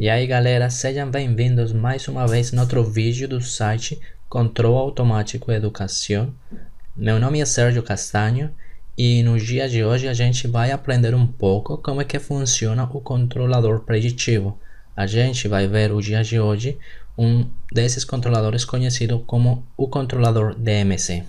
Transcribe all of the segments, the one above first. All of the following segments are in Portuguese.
E aí galera, sejam bem-vindos mais uma vez no outro vídeo do site Control Automático Educação. Meu nome é Sérgio Castanho e no dia de hoje a gente vai aprender um pouco como é que funciona o controlador preditivo. A gente vai ver o dia de hoje um desses controladores conhecido como o controlador DMC.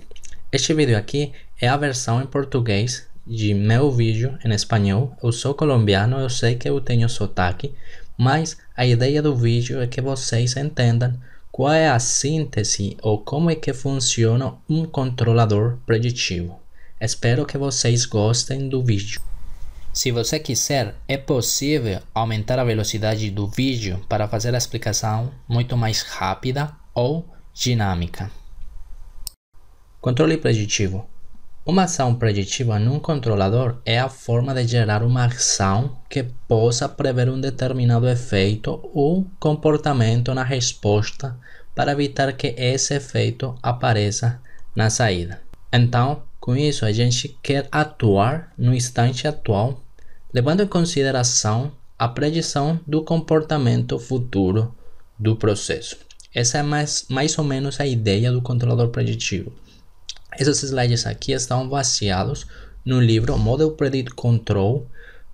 Este vídeo aqui é a versão em português de meu vídeo em espanhol. Eu sou colombiano, eu sei que eu tenho sotaque, mas a ideia do vídeo é que vocês entendam qual é a síntese ou como é que funciona um controlador preditivo. Espero que vocês gostem do vídeo. Se você quiser, é possível aumentar a velocidade do vídeo para fazer a explicação muito mais rápida ou dinâmica. Controle preditivo. Uma ação preditiva num controlador é a forma de gerar uma ação que possa prever um determinado efeito ou comportamento na resposta para evitar que esse efeito apareça na saída. Então, com isso, a gente quer atuar no instante atual, levando em consideração a predição do comportamento futuro do processo. Essa é mais ou menos a ideia do controlador preditivo. Esses slides aqui estão baseados no livro Model Predict Control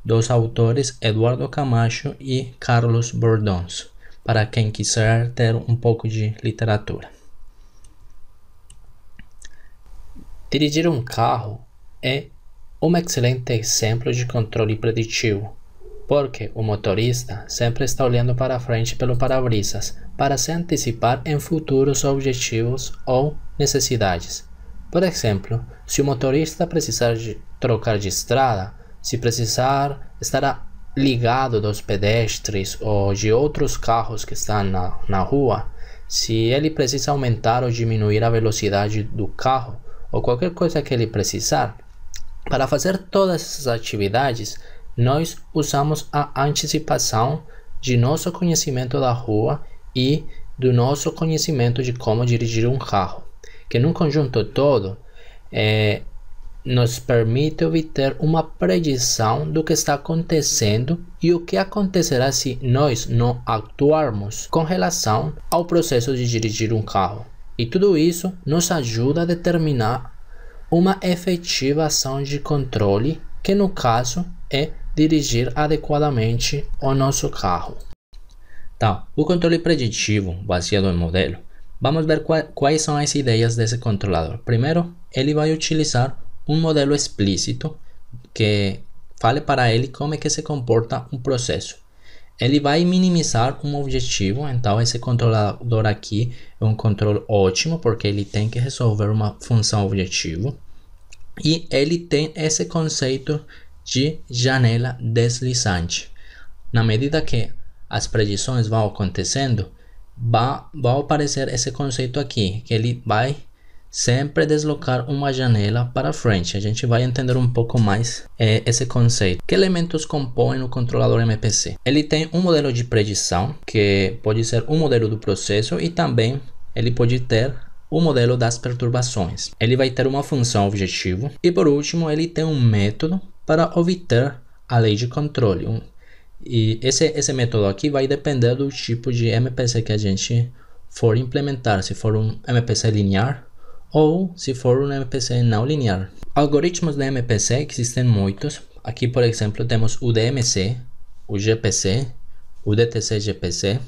dos autores Eduardo Camacho e Carlos Bordons, para quem quiser ter um pouco de literatura. Dirigir um carro é um excelente exemplo de controle preditivo, porque o motorista sempre está olhando para frente pelo para-brisas para se antecipar em futuros objetivos ou necessidades. Por exemplo, se o motorista precisar trocar de estrada, se precisar estar ligado dos pedestres ou de outros carros que estão na rua, se ele precisa aumentar ou diminuir a velocidade do carro, ou qualquer coisa que ele precisar, para fazer todas essas atividades, nós usamos a antecipação de nosso conhecimento da rua e do nosso conhecimento de como dirigir um carro, que num conjunto todo nos permite obter uma predição do que está acontecendo e o que acontecerá se nós não actuarmos com relação ao processo de dirigir um carro. E tudo isso nos ajuda a determinar uma efetiva ação de controle, que no caso é dirigir adequadamente o nosso carro. Então, o controle preditivo baseado em modelo. Vamos ver quais são as ideias desse controlador. Primeiro, ele vai utilizar um modelo explícito que fale para ele como é que se comporta um processo. Ele vai minimizar um objetivo, então esse controlador aqui é um controle ótimo porque ele tem que resolver uma função objetivo. E ele tem esse conceito de janela deslizante. Na medida que as predições vão acontecendo, vai aparecer esse conceito aqui, que ele vai sempre deslocar uma janela para frente. A gente vai entender um pouco mais esse conceito. Que elementos compõem o controlador MPC? Ele tem um modelo de predição, que pode ser um modelo do processo, e também ele pode ter o modelo das perturbações. Ele vai ter uma função objetivo e, por último, ele tem um método para obter a lei de controle. E esse método aqui vai depender do tipo de MPC que a gente for implementar, se for um MPC linear ou se for um MPC não linear. Algoritmos de MPC existem muitos. Aqui, por exemplo, temos o DMC, o GPC, o DTC-GPC,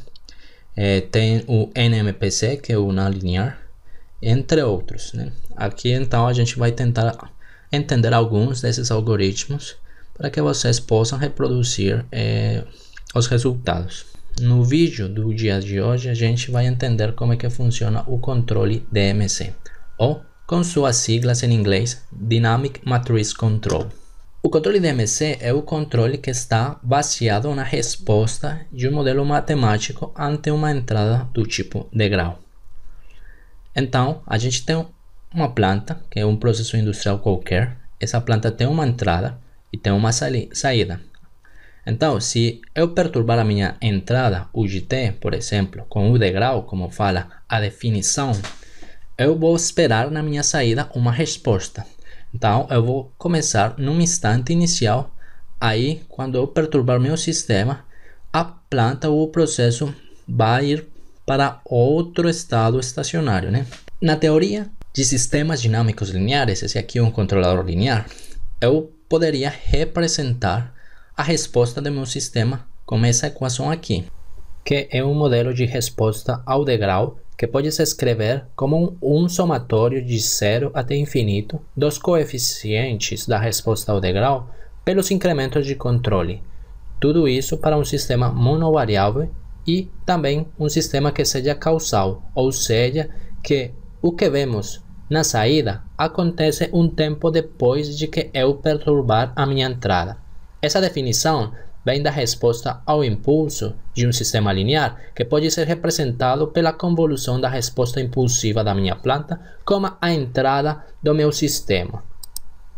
tem o NMPC, que é o não linear, entre outros, né? Aqui então a gente vai tentar entender alguns desses algoritmos para que vocês possam reproduzir os resultados. No vídeo do dia de hoje a gente vai entender como é que funciona o controle DMC, ou com suas siglas em inglês, Dynamic Matrix Control. O controle DMC é o controle que está baseado na resposta de um modelo matemático ante uma entrada do tipo degrau. Então, a gente tem uma planta, que é um processo industrial qualquer. Essa planta tem uma entrada e tem uma saída. Então, se eu perturbar a minha entrada, o GT, por exemplo, com o degrau, como fala a definição, eu vou esperar na minha saída uma resposta. Então, eu vou começar num instante inicial. Aí, quando eu perturbar meu sistema, a planta ou o processo vai ir para outro estado estacionário, né? Na teoria de sistemas dinâmicos lineares, esse aqui é um controlador linear, eu poderia representar a resposta do meu sistema com essa equação aqui, que é um modelo de resposta ao degrau que pode se escrever como um somatório de 0 até infinito dos coeficientes da resposta ao degrau pelos incrementos de controle. Tudo isso para um sistema monovariável e também um sistema que seja causal, ou seja, que o que vemos na saída acontece um tempo depois de que eu perturbar a minha entrada. Essa definição vem da resposta ao impulso de um sistema linear, que pode ser representado pela convolução da resposta impulsiva da minha planta como a entrada do meu sistema.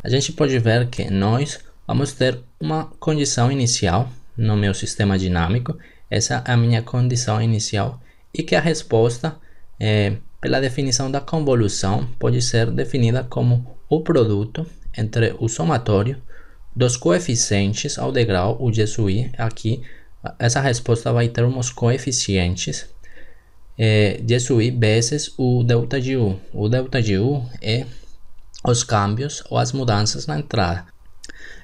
A gente pode ver que nós vamos ter uma condição inicial no meu sistema dinâmico, essa é a minha condição inicial, e que a resposta, pela definição da convolução, pode ser definida como o produto entre o somatório dos coeficientes ao degrau, o de SUI. Aqui, essa resposta vai ter uns coeficientes de SUI vezes o delta de U. O delta de U é os câmbios ou as mudanças na entrada.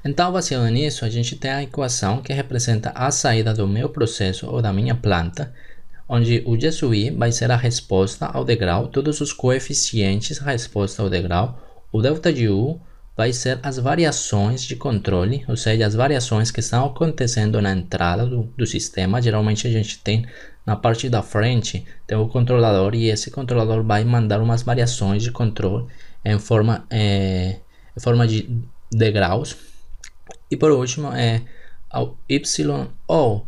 Então, baseado nisso, a gente tem a equação que representa a saída do meu processo ou da minha planta, onde o de SUI vai ser a resposta ao degrau, todos os coeficientes da resposta ao degrau, o delta de U vai ser as variações de controle, ou seja, as variações que estão acontecendo na entrada do sistema. Geralmente a gente tem na parte da frente, tem o controlador, e esse controlador vai mandar umas variações de controle em forma de degraus. E por último, o YO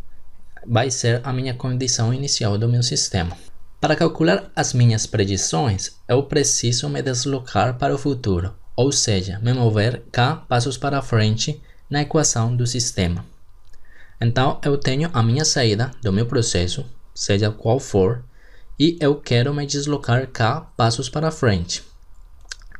vai ser a minha condição inicial do meu sistema. Para calcular as minhas predições, eu preciso me deslocar para o futuro, ou seja, me mover k passos para frente na equação do sistema. Então, eu tenho a minha saída do meu processo, seja qual for, e eu quero me deslocar k passos para frente.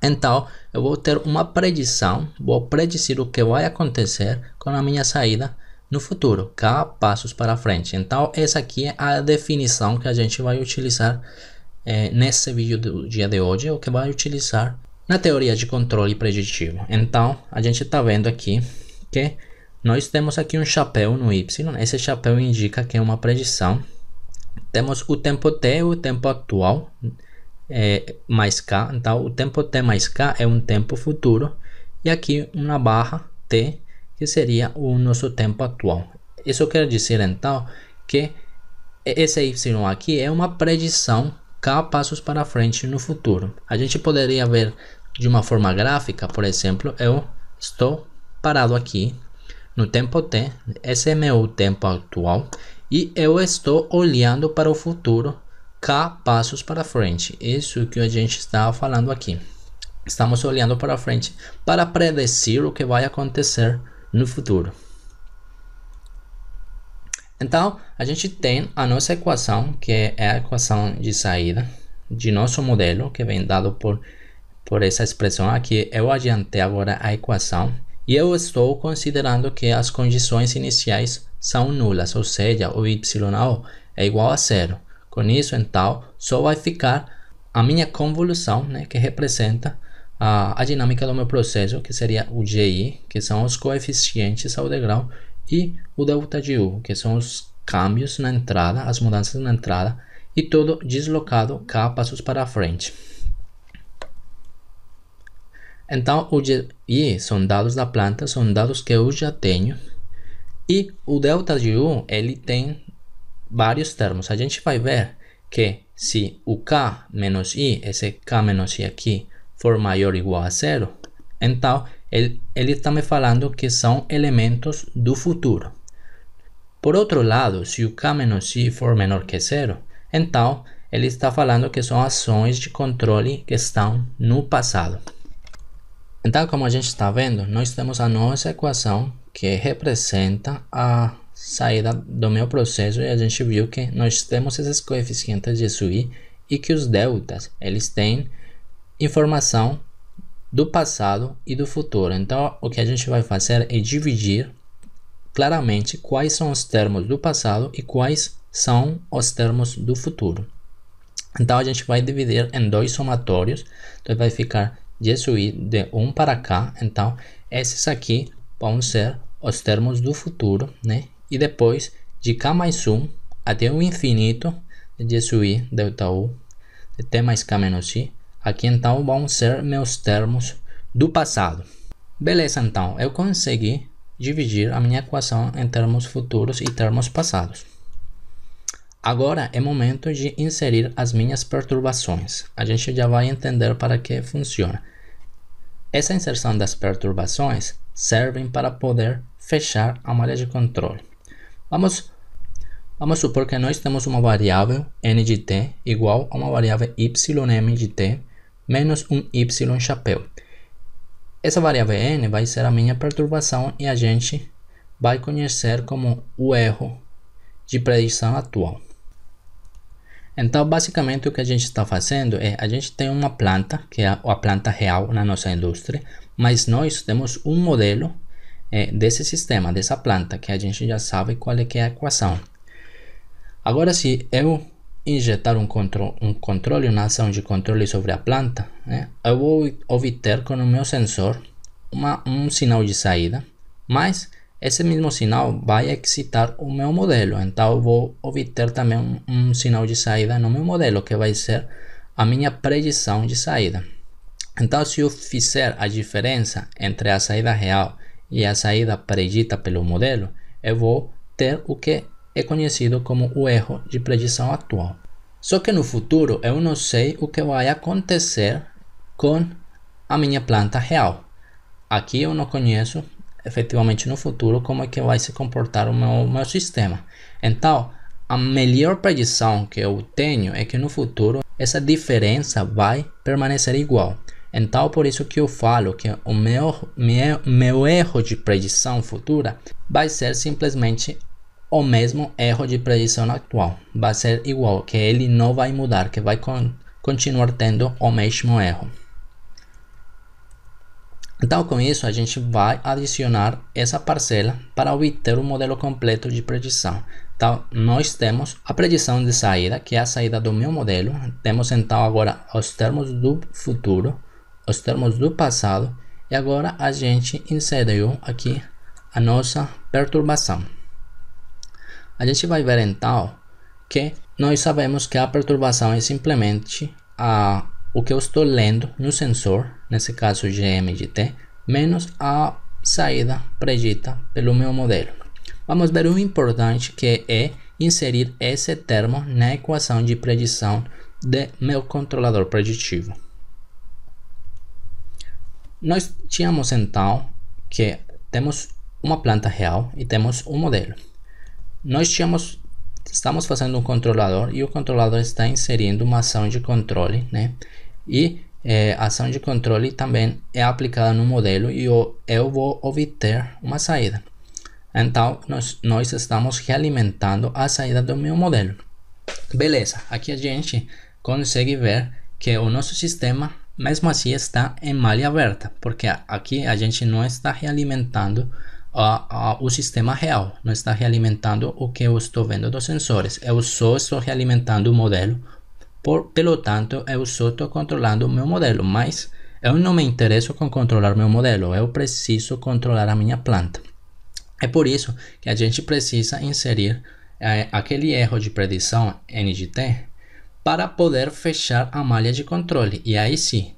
Então, eu vou ter uma predição, vou predizer o que vai acontecer com a minha saída no futuro, k passos para frente. Então, essa aqui é a definição que a gente vai utilizar nesse vídeo do dia de hoje, o que vai utilizar na teoria de controle preditivo. Então, a gente está vendo aqui que nós temos aqui um chapéu no Y. Esse chapéu indica que é uma predição. Temos o tempo t, o tempo atual, mais k. Então, o tempo t mais k é um tempo futuro. E aqui uma barra t, que seria o nosso tempo atual. Isso quer dizer, então, que esse Y aqui é uma predição k passos para frente no futuro. A gente poderia ver de uma forma gráfica, por exemplo, eu estou parado aqui no tempo t, esse é meu tempo atual, e eu estou olhando para o futuro k passos para frente. Isso que a gente está falando aqui. Estamos olhando para frente para predecir o que vai acontecer no futuro. Então, a gente tem a nossa equação, que é a equação de saída de nosso modelo, que vem dado por essa expressão aqui. Eu adiantei agora a equação e eu estou considerando que as condições iniciais são nulas, ou seja, o YO é igual a zero. Com isso, então, só vai ficar a minha convolução, né, que representa a dinâmica do meu processo, que seria o GI, que são os coeficientes ao degrau, e o delta de U, que são os câmbios na entrada, as mudanças na entrada, e todo deslocado k passos para frente. Então, o GI são dados da planta, são dados que eu já tenho, e o delta de U, ele tem vários termos. A gente vai ver que se o k menos i, esse k menos i aqui, for maior ou igual a zero, então ele está me falando que são elementos do futuro. Por outro lado, se o k menos i for menor que zero, então ele está falando que são ações de controle que estão no passado. Então, como a gente está vendo, nós temos a nossa equação que representa a saída do meu processo, e a gente viu que nós temos esses coeficientes de SUI e que os deltas, eles têm informação do passado e do futuro. Então, o que a gente vai fazer é dividir claramente quais são os termos do passado e quais são os termos do futuro. Então a gente vai dividir em dois somatórios, então vai ficar Jesuí de 1 para cá. Então esses aqui vão ser os termos do futuro, né? E depois de k mais 1 até o infinito de Jesuí delta U de t mais k menos i, aqui então vão ser meus termos do passado. Beleza, então eu consegui dividir a minha equação em termos futuros e termos passados. Agora é momento de inserir as minhas perturbações. A gente já vai entender para que funciona. Essa inserção das perturbações servem para poder fechar a malha de controle. Vamos supor que nós temos uma variável n de t igual a uma variável ym de t menos um y chapéu. Essa variável n vai ser a minha perturbação e a gente vai conhecer como o erro de predição atual. Então, basicamente, o que a gente está fazendo é, a gente tem uma planta, que é a planta real na nossa indústria, mas nós temos um modelo desse sistema, dessa planta, que a gente já sabe qual é que é a equação. Agora, se eu injetar um controle, uma ação de controle sobre a planta, né, eu vou obter com o meu sensor um sinal de saída, mas esse mesmo sinal vai excitar o meu modelo. Então eu vou obter também um sinal de saída no meu modelo, que vai ser a minha predição de saída. Então, se eu fizer a diferença entre a saída real e a saída predita pelo modelo, eu vou ter o que é conhecido como o erro de predição atual. Só que no futuro eu não sei o que vai acontecer com a minha planta real. Aqui eu não conheço efetivamente no futuro como é que vai se comportar o meu sistema. Então a melhor predição que eu tenho é que no futuro essa diferença vai permanecer igual. Então por isso que eu falo que o meu erro de predição futura vai ser simplesmente o mesmo erro de predição atual. Vai ser igual, que ele não vai mudar, que vai continuar tendo o mesmo erro. Então, com isso, a gente vai adicionar essa parcela para obter o modelo completo de predição. Então, nós temos a predição de saída, que é a saída do meu modelo. Temos então agora os termos do futuro, os termos do passado, e agora a gente inseriu aqui a nossa perturbação. A gente vai ver então que nós sabemos que a perturbação é simplesmente o que eu estou lendo no sensor, nesse caso GM de t, menos a saída predita pelo meu modelo. Vamos ver o importante que é inserir esse termo na equação de predição de meu controlador preditivo. Nós tínhamos então que temos uma planta real e temos um modelo. Estamos fazendo um controlador e o controlador está inserindo uma ação de controle, né? E a ação de controle também é aplicada no modelo e eu vou obter uma saída. Então nós estamos realimentando a saída do meu modelo. Beleza, aqui a gente consegue ver que o nosso sistema mesmo assim está em malha aberta, porque aqui a gente não está realimentando o sistema real, não está realimentando o que eu estou vendo dos sensores, eu só estou realimentando o modelo, pelo tanto eu só estou controlando o meu modelo, mas eu não me interesso com controlar meu modelo, eu preciso controlar a minha planta. É por isso que a gente precisa inserir aquele erro de predição n de t para poder fechar a malha de controle. E aí sim,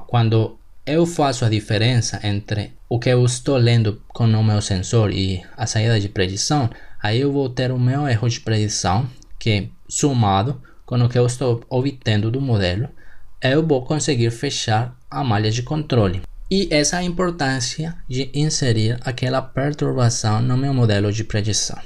quando eu faço a diferença entre o que eu estou lendo com o meu sensor e a saída de predição, aí eu vou ter o meu erro de predição, que somado com o que eu estou obtendo do modelo, eu vou conseguir fechar a malha de controle. E essa é a importância de inserir aquela perturbação no meu modelo de predição.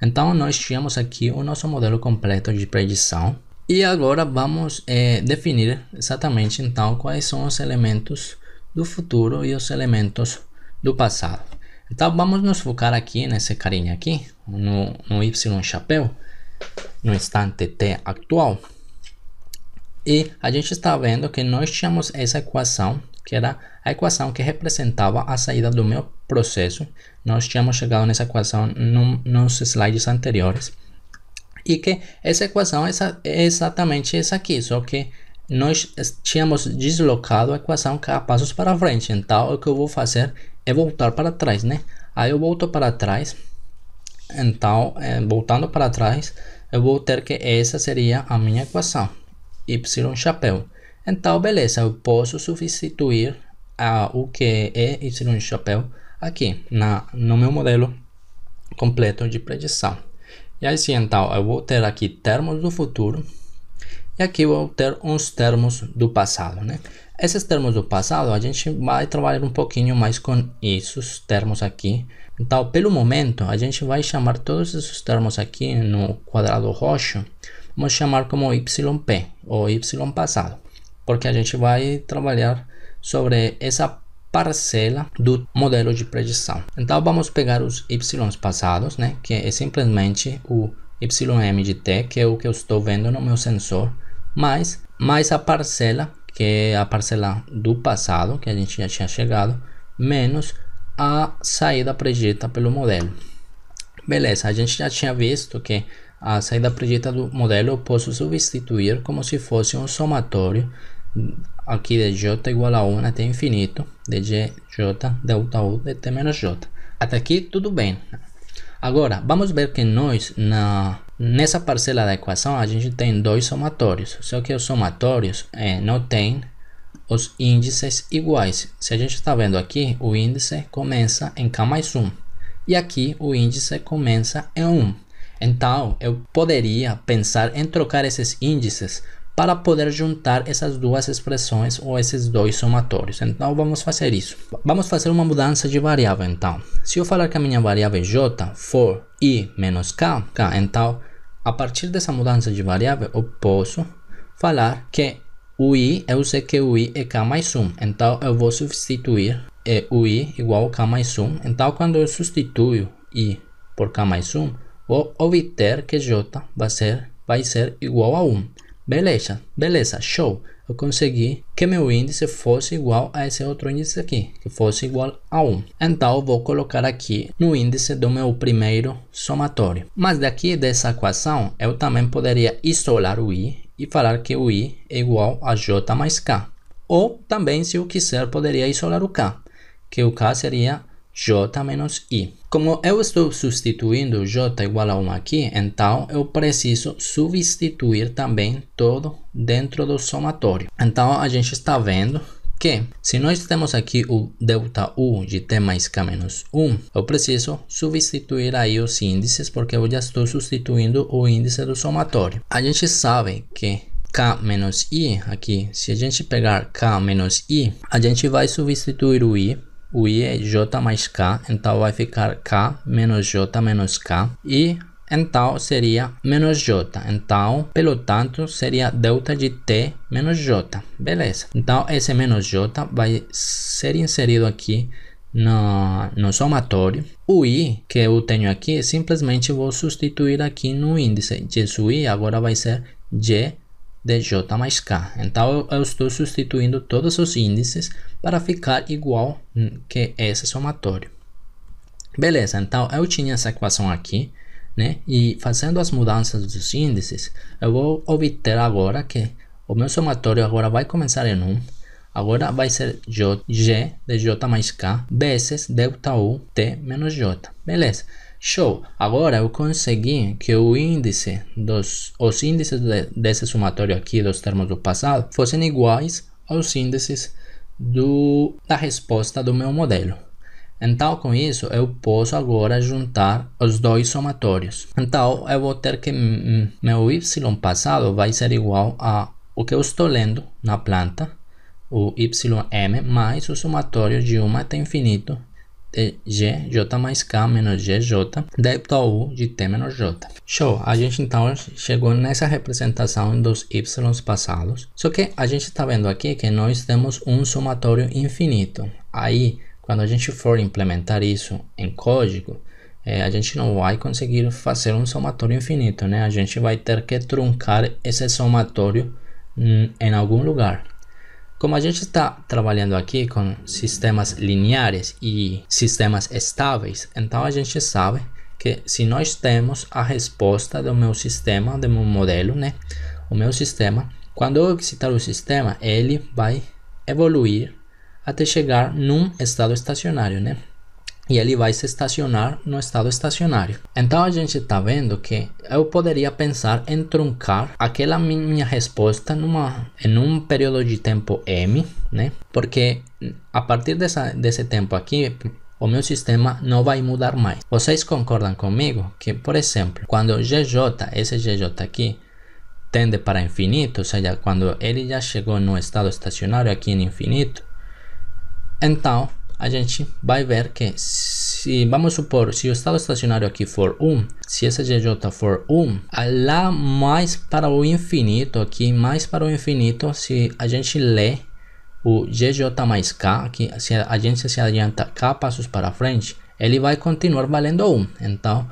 Então nós tínhamos aqui o nosso modelo completo de predição. E agora vamos definir exatamente então quais são os elementos do futuro e os elementos do passado. Então vamos nos focar aqui nesse carinha aqui, no y chapéu, no instante t atual. E a gente está vendo que nós tínhamos essa equação, que era a equação que representava a saída do meu processo. Nós tínhamos chegado nessa equação nos slides anteriores. E que essa equação é exatamente essa aqui, só que nós tínhamos deslocado a equação passos para frente. Então o que eu vou fazer é voltar para trás, né? Aí eu volto para trás. Então, voltando para trás, eu vou ter que essa seria a minha equação, y chapéu. Então, beleza, eu posso substituir o que é y chapéu aqui no meu modelo completo de predição. E assim, então, eu vou ter aqui termos do futuro e aqui eu vou ter uns termos do passado, né? Esses termos do passado, a gente vai trabalhar um pouquinho mais com esses termos aqui. Então, pelo momento, a gente vai chamar todos esses termos aqui no quadrado roxo, vamos chamar como YP, ou Y passado, porque a gente vai trabalhar sobre essa parcela do modelo de predição. Então, vamos pegar os Y passados, né, que é simplesmente o YM de t, que é o que eu estou vendo no meu sensor, mais a parcela, que é a parcela do passado, que a gente já tinha chegado, menos a saída predita pelo modelo. Beleza, a gente já tinha visto que a saída predita do modelo eu posso substituir como se fosse um somatório aqui de j igual a 1 até infinito de j delta u de t menos j. Até aqui tudo bem. Agora vamos ver que nós nessa parcela da equação a gente tem dois somatórios, só que os somatórios não tem os índices iguais. Se a gente está vendo aqui, o índice começa em k mais 1 e aqui o índice começa em 1. Então eu poderia pensar em trocar esses índices para poder juntar essas duas expressões ou esses dois somatórios. Então vamos fazer isso. Vamos fazer uma mudança de variável. Então, se eu falar que a minha variável j for i menos k, então a partir dessa mudança de variável eu posso falar que o i, eu sei que o i é k mais 1, então eu vou substituir o i igual a k mais 1. Então quando eu substituo i por k mais 1, vou obter que j vai ser igual a 1. Beleza, show! Eu consegui que meu índice fosse igual a esse outro índice aqui, que fosse igual a 1. Então eu vou colocar aqui no índice do meu primeiro somatório. Mas daqui dessa equação, eu também poderia isolar o i e falar que o i é igual a j mais k. Ou também, se eu quiser, poderia isolar o k, que o k seria j menos i. Como eu estou substituindo j igual a 1 aqui, então eu preciso substituir também todo dentro do somatório. Então a gente está vendo que se nós temos aqui o delta u de t mais k menos 1, eu preciso substituir aí os índices, porque eu já estou substituindo o índice do somatório. A gente sabe que k menos i, aqui, se a gente pegar k menos i, a gente vai substituir o i é j mais k, então vai ficar k menos j menos k, e então seria menos j, então pelo tanto seria delta de t menos j, beleza. Então esse menos j vai ser inserido aqui no somatório. O i que eu tenho aqui, simplesmente vou substituir aqui no índice, esse i agora vai ser j de j mais k. Então eu estou substituindo todos os índices para ficar igual que esse somatório. Beleza, então eu tinha essa equação aqui, né? E fazendo as mudanças dos índices, eu vou obter agora que o meu somatório agora vai começar em 1. Agora vai ser j de j mais k vezes delta u t menos j. Beleza. Show! Agora eu consegui que os índices desse somatório aqui dos termos do passado fossem iguais aos índices da resposta do meu modelo. Então com isso eu posso agora juntar os dois somatórios. Então eu vou ter que meu y passado vai ser igual a o que eu estou lendo na planta, o ym mais o somatório de 1 até infinito de g, j mais k menos gj, delta u de t menos j. Show! A gente então chegou nessa representação dos y passados. Só que a gente está vendo aqui que nós temos um somatório infinito. Aí, quando a gente for implementar isso em código, a gente não vai conseguir fazer um somatório infinito, né? A gente vai ter que truncar esse somatório em algum lugar. Como a gente está trabalhando aqui com sistemas lineares e sistemas estáveis, então a gente sabe que se nós temos a resposta do meu sistema, do meu modelo, né? O meu sistema, quando eu excitar o sistema, ele vai evoluir até chegar num estado estacionário, né? E ele vai se estacionar no estado estacionário. Então a gente está vendo que eu poderia pensar em truncar aquela minha resposta em um período de tempo m, né? Porque a partir desse tempo aqui, o meu sistema não vai mudar mais. Vocês concordam comigo que, por exemplo, quando esse GJ aqui tende para infinito, ou seja, quando ele já chegou no estado estacionário aqui em infinito, então a gente vai ver que, se vamos supor, se o estado estacionário aqui for 1, se esse GJ for 1, lá mais para o infinito, aqui mais para o infinito, se a gente lê o GJ mais K, aqui, se a gente se adianta K passos para frente, ele vai continuar valendo 1. Então,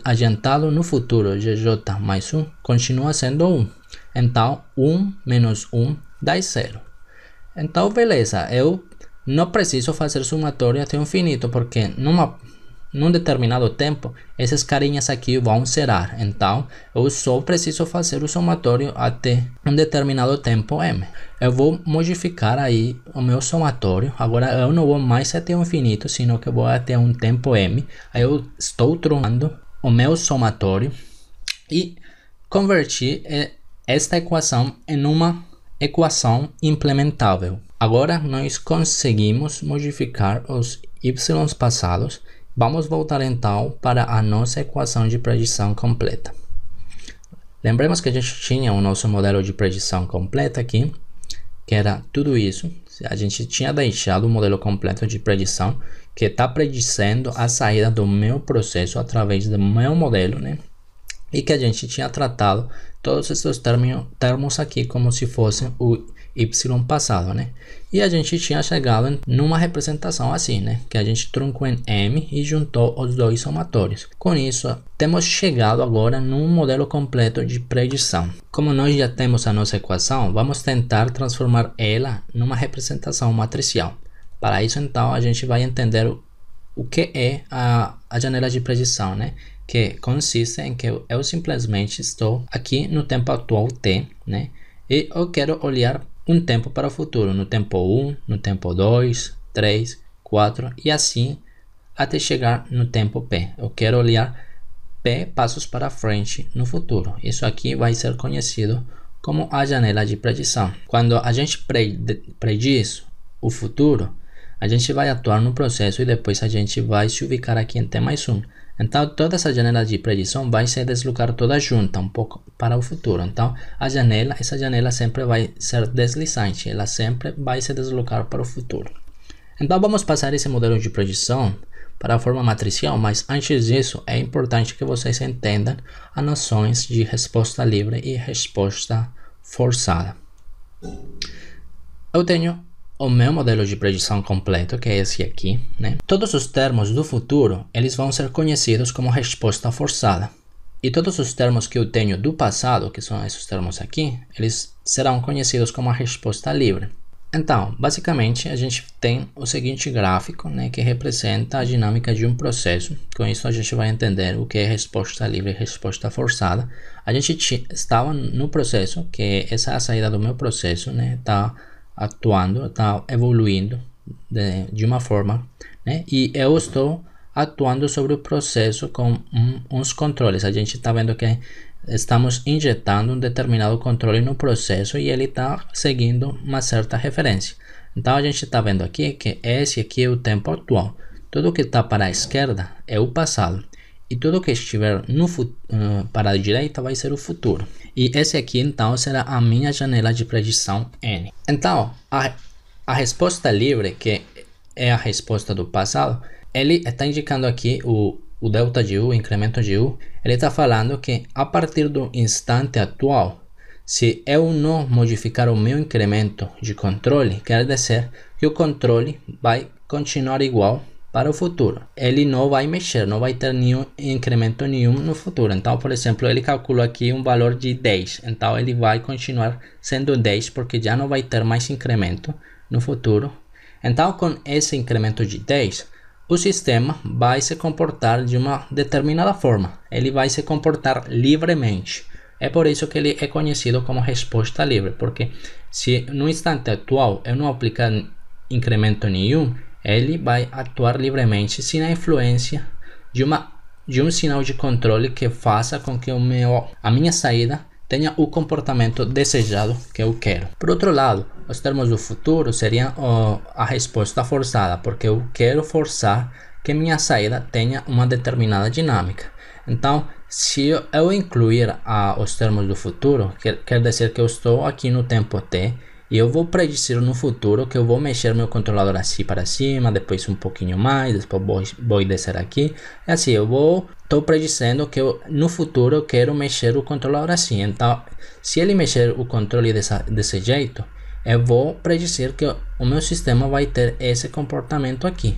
adiantado no futuro, GJ mais 1 continua sendo 1. Então, 1 menos 1 dá 0. Então, beleza, eu não preciso fazer somatório até o infinito, porque num determinado tempo, esses carinhas aqui vão zerar. Então, eu só preciso fazer o somatório até um determinado tempo m. Eu vou modificar aí o meu somatório. Agora, eu não vou mais até o infinito, sino que eu vou até um tempo m. Aí eu estou truncando o meu somatório e converti esta equação em uma equação implementável. Agora, nós conseguimos modificar os y passados. Vamos voltar então para a nossa equação de predição completa. Lembremos que a gente tinha o nosso modelo de predição completa aqui, que era tudo isso. A gente tinha deixado o modelo completo de predição, que está predizendo a saída do meu processo através do meu modelo, né? E que a gente tinha tratado todos esses termos aqui como se fosse o y passado, né? E a gente tinha chegado numa representação assim, né? Que a gente truncou em m e juntou os dois somatórios. Com isso, temos chegado agora num modelo completo de predição. Como nós já temos a nossa equação, vamos tentar transformar ela numa representação matricial. Para isso, então, a gente vai entender o que é a janela de predição, né? Que consiste em que eu simplesmente estou aqui no tempo atual t, né? E eu quero olhar um tempo para o futuro, no tempo 1, no tempo 2, 3, 4 e assim até chegar no tempo p. Eu quero olhar p passos para frente no futuro. Isso aqui vai ser conhecido como a janela de predição. Quando a gente prediz o futuro, a gente vai atuar no processo e depois a gente vai se ubicar aqui em t mais 1. Então, toda essa janela de predição vai se deslocar toda junta, um pouco para o futuro. Então, essa janela sempre vai ser deslizante, ela sempre vai se deslocar para o futuro. Então, vamos passar esse modelo de predição para a forma matricial, mas antes disso, é importante que vocês entendam as noções de resposta livre e resposta forçada. Eu tenho o meu modelo de predição completo, que é esse aqui, né? Todos os termos do futuro, eles vão ser conhecidos como resposta forçada. E todos os termos que eu tenho do passado, que são esses termos aqui, eles serão conhecidos como a resposta livre. Então, basicamente, a gente tem o seguinte gráfico, né, que representa a dinâmica de um processo. Com isso, a gente vai entender o que é resposta livre e resposta forçada. A gente estava no processo, que essa é a saída do meu processo, né, está atuando, está evoluindo de uma forma, né? E eu estou atuando sobre o processo com uns controles. A gente está vendo que estamos injetando um determinado controle no processo e ele está seguindo uma certa referência. Então a gente está vendo aqui que esse aqui é o tempo atual. Tudo que está para a esquerda é o passado. E tudo que estiver para a direita vai ser o futuro. E esse aqui então será a minha janela de predição N. Então, a resposta livre, que é a resposta do passado, ele está indicando aqui o delta de U, o incremento de U. Ele está falando que a partir do instante atual, se eu não modificar o meu incremento de controle, quer dizer que o controle vai continuar igual para o futuro. Ele não vai mexer, não vai ter nenhum incremento nenhum no futuro. Então, por exemplo, ele calculou aqui um valor de 10. Então, ele vai continuar sendo 10 porque já não vai ter mais incremento no futuro. Então, com esse incremento de 10, o sistema vai se comportar de uma determinada forma. Ele vai se comportar livremente. É por isso que ele é conhecido como resposta livre, porque se no instante atual eu não aplicar incremento nenhum, ele vai atuar livremente sem a influência de um sinal de controle que faça com que a minha saída tenha o comportamento desejado que eu quero. Por outro lado, os termos do futuro seriam a resposta forçada, porque eu quero forçar que minha saída tenha uma determinada dinâmica. Então, se eu incluir os termos do futuro, quer dizer que eu estou aqui no tempo t e eu vou predizer no futuro que eu vou mexer meu controlador assim para cima, depois um pouquinho mais, depois vou descer aqui. É assim, estou predizendo que no futuro eu quero mexer o controlador assim. Então, se ele mexer o controle desse jeito, eu vou predizer que o meu sistema vai ter esse comportamento aqui,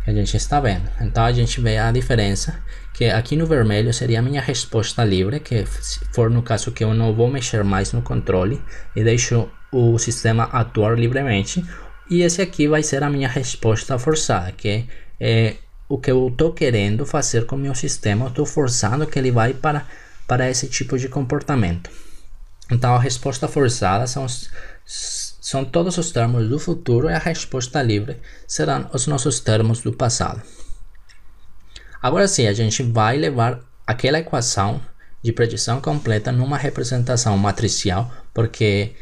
que a gente está vendo. Então, a gente vê a diferença, que aqui no vermelho seria a minha resposta livre, que for no caso que eu não vou mexer mais no controle e deixo o sistema atuar livremente, e esse aqui vai ser a minha resposta forçada, que é o que eu estou querendo fazer com o meu sistema. Eu estou forçando que ele vai para esse tipo de comportamento. Então, a resposta forçada são todos os termos do futuro, e a resposta livre serão os nossos termos do passado. Agora sim, a gente vai levar aquela equação de predição completa numa representação matricial, porque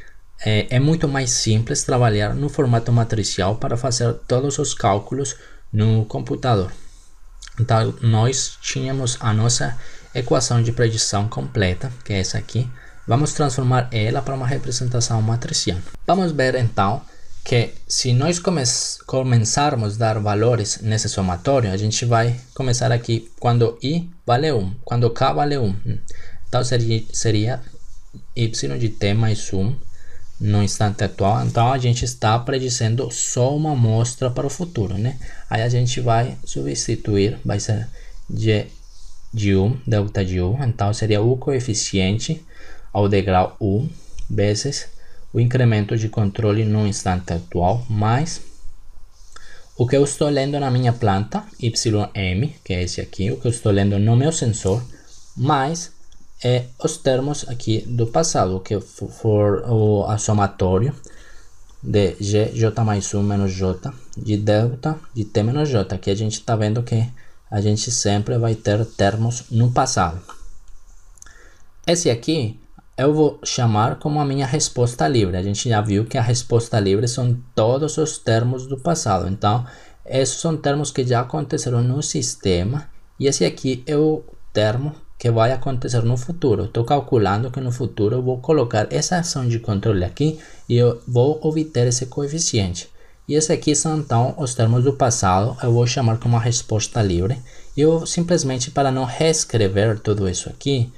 é muito mais simples trabalhar no formato matricial para fazer todos os cálculos no computador. Então, nós tínhamos a nossa equação de predição completa, que é essa aqui. Vamos transformar ela para uma representação matricial. Vamos ver então que se nós começarmos a dar valores nesse somatório, a gente vai começar aqui quando i vale 1, quando k vale 1. Então seria y de t mais 1 no instante atual. Então a gente está predizendo só uma amostra para o futuro, né? Aí a gente vai substituir, vai ser g de 1, delta de 1. Então seria o coeficiente ao degrau 1 vezes o incremento de controle no instante atual, mais o que eu estou lendo na minha planta, ym, que é esse aqui, o que eu estou lendo no meu sensor, mais os termos aqui do passado, que for o somatório de j mais 1 menos j de delta de t menos j, que a gente está vendo que a gente sempre vai ter termos no passado. Esse aqui eu vou chamar como a minha resposta livre. A gente já viu que a resposta livre são todos os termos do passado. Então, esses são termos que já aconteceram no sistema. E esse aqui é o termo que vai acontecer no futuro. Estou calculando que no futuro eu vou colocar essa ação de controle aqui e eu vou obter esse coeficiente. E esse aqui são então os termos do passado. Eu vou chamar como a resposta livre. E eu simplesmente, para não reescrever tudo isso aqui,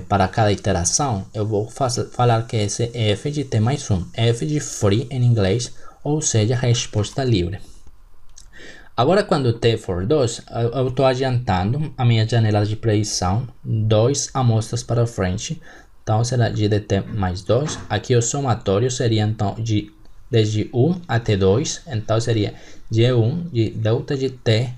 para cada iteração, eu vou falar que esse é f de t mais 1, f de free em inglês, ou seja, resposta livre. Agora, quando t for 2, eu estou adiantando a minha janela de predição 2 amostras para frente. Então, será g de t mais 2. Aqui o somatório seria, então, desde 1 até 2. Então, seria g1 de delta de t.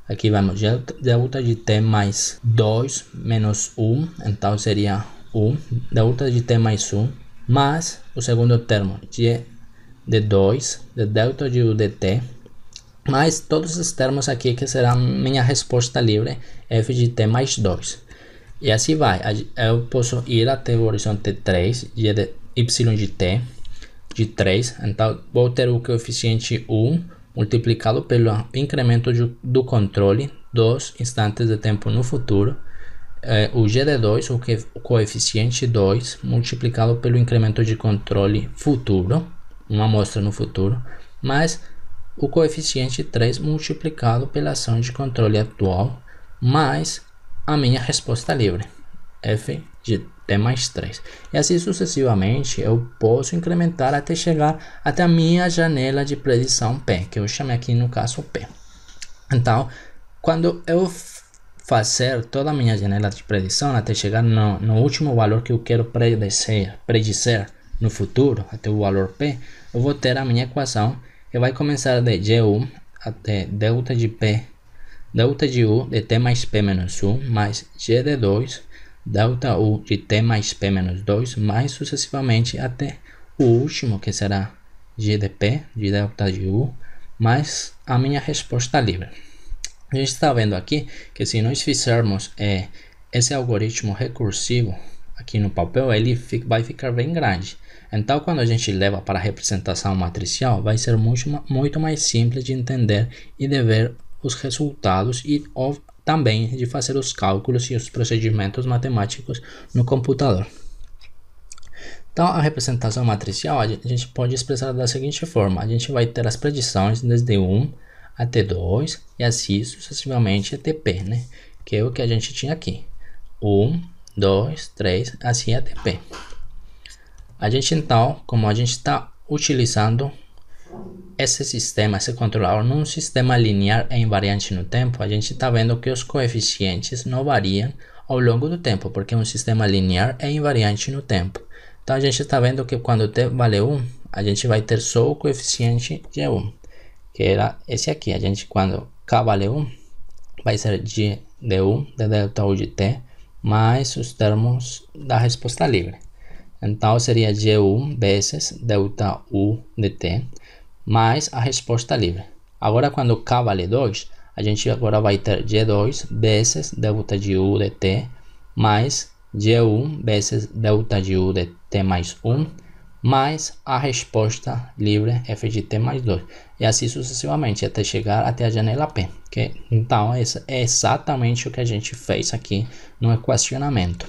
Aqui vamos, delta de t mais 2 menos 1, então seria 1, delta de t mais 1, mais o segundo termo, g de 2, de delta de u de t, mais todos os termos aqui que serão minha resposta livre, f de t mais 2. E assim vai, eu posso ir até o horizonte 3, g de y de t, de 3, então vou ter o coeficiente 1, multiplicado pelo incremento do controle dos instantes de tempo no futuro, o g de 2, o coeficiente 2, multiplicado pelo incremento de controle futuro, uma amostra no futuro, mais o coeficiente 3 multiplicado pela ação de controle atual, mais a minha resposta livre, f de t mais 3. E assim sucessivamente eu posso incrementar até chegar até a minha janela de predição P, que eu chamei aqui no caso P. Então, quando eu fazer toda a minha janela de predição até chegar no último valor que eu quero predizer no futuro, até o valor P, eu vou ter a minha equação que vai começar de G1 até delta de P, delta de U de T mais P menos 1, mais G de 2, delta U de T mais P menos 2, mais sucessivamente até o último, que será G de P, de delta de U, mais a minha resposta livre. A gente está vendo aqui que se nós fizermos esse algoritmo recursivo aqui no papel, ele vai ficar bem grande. Então, quando a gente leva para a representação matricial, vai ser muito mais simples de entender e de ver os resultados e também de fazer os cálculos e os procedimentos matemáticos no computador. Então, a representação matricial a gente pode expressar da seguinte forma: a gente vai ter as predições desde 1 até 2 e assim sucessivamente até P, né? Que é o que a gente tinha aqui. 1, 2, 3, assim até P. A gente então, como a gente está utilizando esse sistema, esse controlador, num sistema linear e invariante no tempo, a gente está vendo que os coeficientes não variam ao longo do tempo, porque é um sistema linear e invariante no tempo. Então a gente está vendo que quando t vale 1, a gente vai ter só o coeficiente G1, que era esse aqui. A gente, quando k vale 1, vai ser G de 1 de delta U de t mais os termos da resposta livre. Então seria G1 vezes delta U de t mais a resposta livre. Agora, quando k vale 2, a gente agora vai ter G2 vezes delta de U de t mais G1 vezes delta de U de t mais 1 mais a resposta livre f de t mais 2. E assim sucessivamente até chegar até a janela P. Então, esse é exatamente o que a gente fez aqui no equacionamento.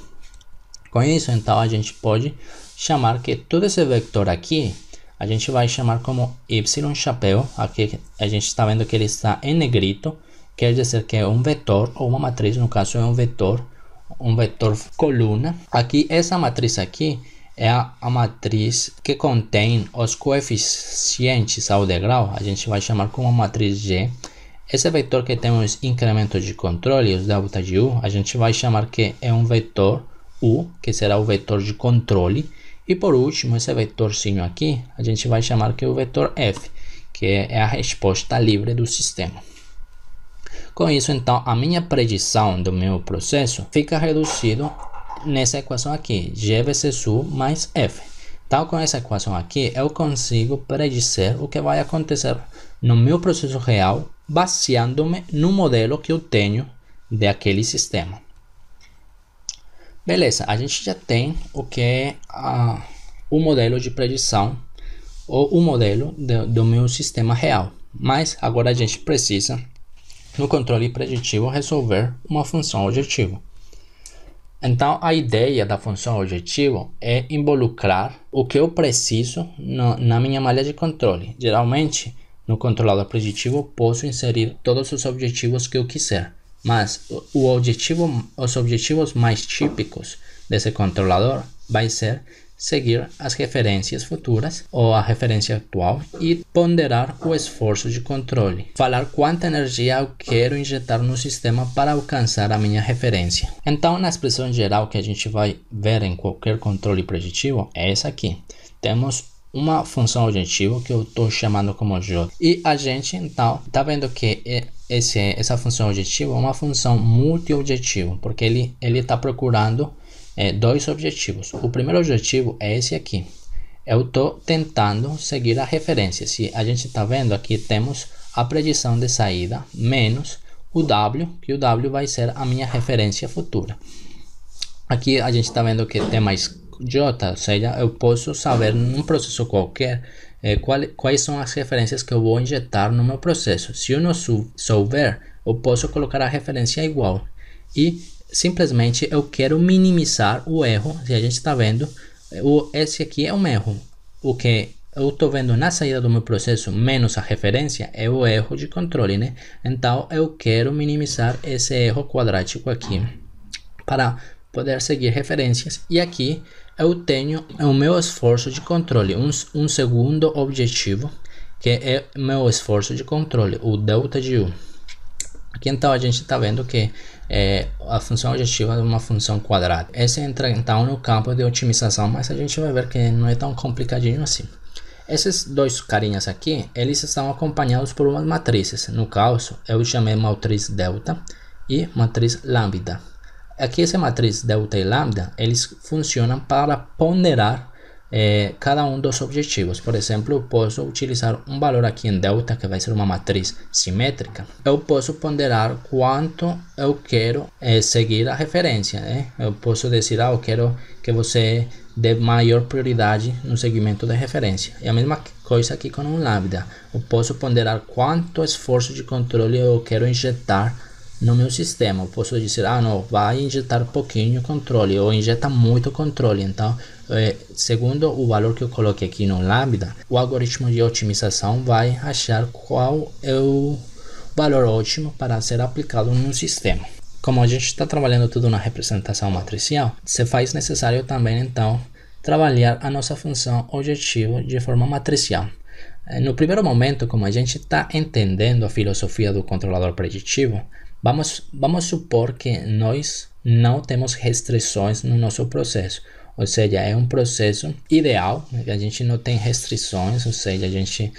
Com isso, então, a gente pode chamar que todo esse vetor aqui, a gente vai chamar como y chapéu. Aqui a gente está vendo que ele está em negrito, quer dizer que é um vetor, ou uma matriz, no caso é um vetor coluna. Aqui, essa matriz aqui é a matriz que contém os coeficientes ao degrau, a gente vai chamar como matriz G. Esse vetor que tem os incrementos de controle, os delta de U, a gente vai chamar que é um vetor U, que será o vetor de controle. E por último, esse vetorzinho aqui, a gente vai chamar que é o vetor F, que é a resposta livre do sistema. Com isso, então, a minha predição do meu processo fica reduzido nessa equação aqui, G vezes U mais F. Então, com essa equação aqui, eu consigo predizer o que vai acontecer no meu processo real, baseando-me no modelo que eu tenho daquele sistema. Beleza, a gente já tem o que é o modelo de predição, ou o modelo do meu sistema real. Mas agora a gente precisa, no controle preditivo, resolver uma função objetivo. Então, a ideia da função objetivo é involucrar o que eu preciso na minha malha de controle. Geralmente, no controlador preditivo, posso inserir todos os objetivos que eu quiser. Mas os objetivos mais típicos desse controlador vai ser seguir as referências futuras ou a referência atual e ponderar o esforço de controle. Falar quanta energia eu quero injetar no sistema para alcançar a minha referência. Então, na expressão geral que a gente vai ver em qualquer controle preditivo é essa aqui. Temos uma função objetivo que eu estou chamando como J. E a gente, então, está vendo que essa função objetivo é uma função multi-objetivo, porque ele está procurando dois objetivos. O primeiro objetivo é esse aqui. Eu estou tentando seguir a referência. Se a gente está vendo aqui, temos a predição de saída menos o W, que o W vai ser a minha referência futura. Aqui a gente está vendo que tem mais J, ou seja, eu posso saber num processo qualquer quais são as referências que eu vou injetar no meu processo. Se eu não souber, eu posso colocar a referência igual e simplesmente eu quero minimizar o erro. Se a gente está vendo, esse aqui é um erro. O que eu estou vendo na saída do meu processo menos a referência é o erro de controle, né? Então eu quero minimizar esse erro quadrático aqui para poder seguir referências. E aqui eu tenho o meu esforço de controle, um segundo objetivo, que é meu esforço de controle, o delta de U. Aqui então a gente está vendo que a função objetiva é uma função quadrada. Esse entra então no campo de otimização, mas a gente vai ver que não é tão complicadinho assim. Esses dois carinhas aqui, eles estão acompanhados por umas matrizes. No caso, eu chamei matriz delta e matriz lambda. Aqui essa matriz delta e lambda, eles funcionam para ponderar cada um dos objetivos. Por exemplo, eu posso utilizar um valor aqui em delta, que vai ser uma matriz simétrica. Eu posso ponderar quanto eu quero seguir a referência, né? Eu posso dizer, eu quero que você dê maior prioridade no segmento de referência. E a mesma coisa aqui com um lambda. Eu posso ponderar quanto esforço de controle eu quero injetar no meu sistema. Eu posso dizer, não, vai injetar pouquinho controle ou injeta muito controle. Então, segundo o valor que eu coloquei aqui no lambda, o algoritmo de otimização vai achar qual é o valor ótimo para ser aplicado no sistema. Como a gente está trabalhando tudo na representação matricial, se faz necessário também então trabalhar a nossa função objetivo de forma matricial. No primeiro momento, como a gente está entendendo a filosofia do controlador preditivo, vamos supor que nós não temos restrições no nosso processo. Ou seja, é um processo ideal, a gente não tem restrições, ou seja, a gente,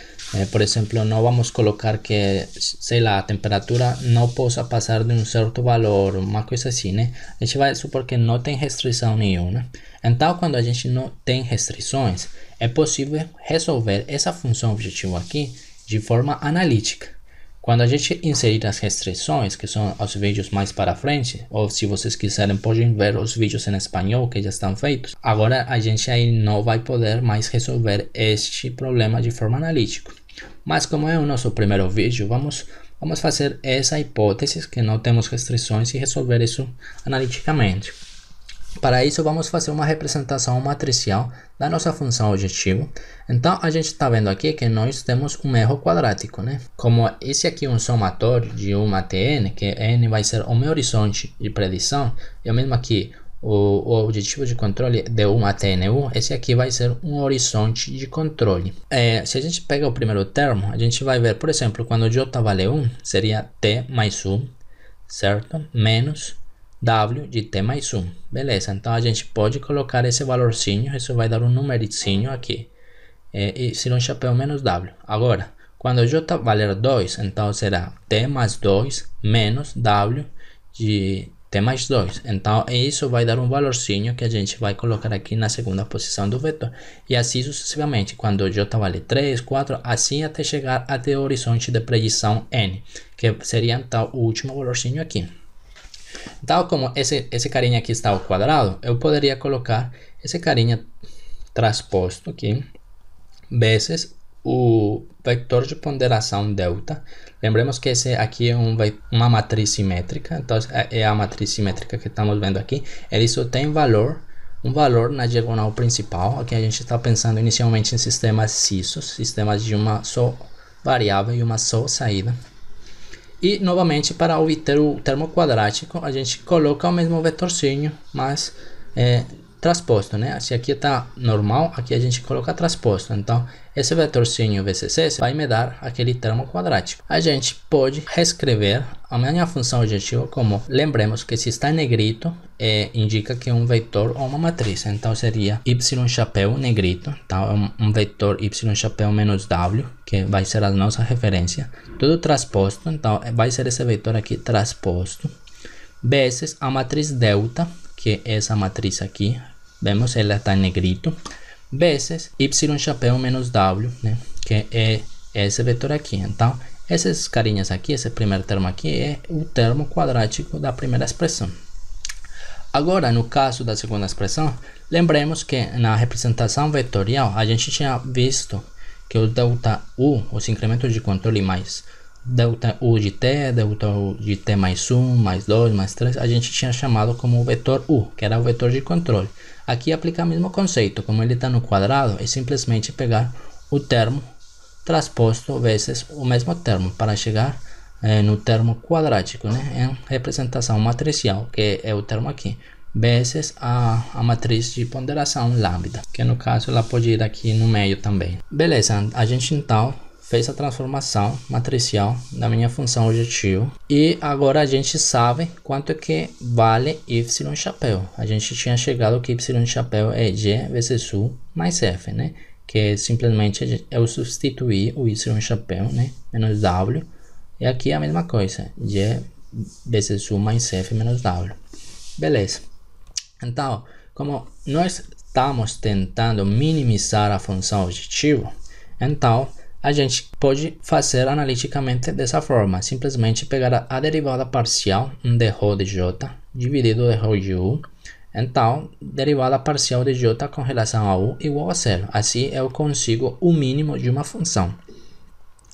por exemplo, não vamos colocar que, sei lá, a temperatura não possa passar de um certo valor, uma coisa assim, né? A gente vai supor que não tem restrição nenhuma. Então, quando a gente não tem restrições, é possível resolver essa função objetivo aqui de forma analítica. Quando a gente inserir as restrições, que são os vídeos mais para frente, ou se vocês quiserem podem ver os vídeos em espanhol que já estão feitos, agora a gente aí não vai poder mais resolver este problema de forma analítica. Mas como é o nosso primeiro vídeo, vamos fazer essa hipótese que não temos restrições e resolver isso analiticamente. Para isso, vamos fazer uma representação matricial da nossa função objetivo. Então, a gente está vendo aqui que nós temos um erro quadrático, né? Como esse aqui é um somatório de 1 até n, que n vai ser o meu horizonte de predição, e o mesmo aqui, o objetivo de controle de 1 até n1, esse aqui vai ser um horizonte de controle. Se a gente pega o primeiro termo, a gente vai ver, por exemplo, quando j vale 1, seria t mais 1, certo? Menos w de t mais 1. Beleza, então a gente pode colocar esse valorzinho, isso vai dar um numericinho aqui. E será um chapéu menos w. Agora, quando j valer 2, então será t mais 2 menos w de t mais 2. Então isso vai dar um valorzinho que a gente vai colocar aqui na segunda posição do vetor. E assim sucessivamente, quando j vale 3, 4, assim até chegar até o horizonte de predição n, que seria então o último valorzinho aqui. Tal como esse carinha aqui está ao quadrado, eu poderia colocar esse carinha transposto aqui, vezes o vetor de ponderação delta. Lembremos que esse aqui é uma matriz simétrica, então é a matriz simétrica que estamos vendo aqui. Ele só tem um valor na diagonal principal. Aqui a gente está pensando inicialmente em sistemas cissos, sistemas de uma só variável e uma só saída. E novamente, para obter o termo quadrático, a gente coloca o mesmo vetorzinho, mas transposto, né? Se aqui está normal, aqui a gente coloca transposto. Então, esse vetorzinho vezes esse vai me dar aquele termo quadrático. A gente pode reescrever a minha função objetiva como, lembremos que se está em negrito, indica que é um vetor ou uma matriz. Então, seria y chapéu negrito. Então, é um vetor y chapéu menos w, que vai ser a nossa referência. Tudo transposto, então vai ser esse vetor aqui transposto, vezes a matriz delta, que é essa matriz aqui. Vemos, ela está em negrito, vezes y chapéu menos w, né, que é esse vetor aqui. Então, esses carinhas aqui, esse primeiro termo aqui é o termo quadrático da primeira expressão. Agora, no caso da segunda expressão, lembremos que na representação vetorial, a gente tinha visto que o delta u, os incrementos de controle mais delta u de t, delta u de t mais 1, mais 2, mais 3, a gente tinha chamado como o vetor u, que era o vetor de controle. Aqui aplica o mesmo conceito, como ele está no quadrado, é simplesmente pegar o termo transposto vezes o mesmo termo para chegar no termo quadrático, né? Em representação matricial, que é o termo aqui, vezes a matriz de ponderação lambda, que no caso ela pode ir aqui no meio também. Beleza, a gente então fez a transformação matricial da minha função objetivo. E agora a gente sabe quanto que vale y chapéu. A gente tinha chegado que y chapéu é g vezes u mais f, né? Que simplesmente eu substituir o y chapéu, né? Menos w. E aqui é a mesma coisa, g vezes u mais f menos w. Beleza. Então, como nós estamos tentando minimizar a função objetivo, então a gente pode fazer analiticamente dessa forma, simplesmente pegar a derivada parcial de ρ de j dividido de ρ de u. Então, derivada parcial de j com relação a u igual a zero. Assim eu consigo o mínimo de uma função.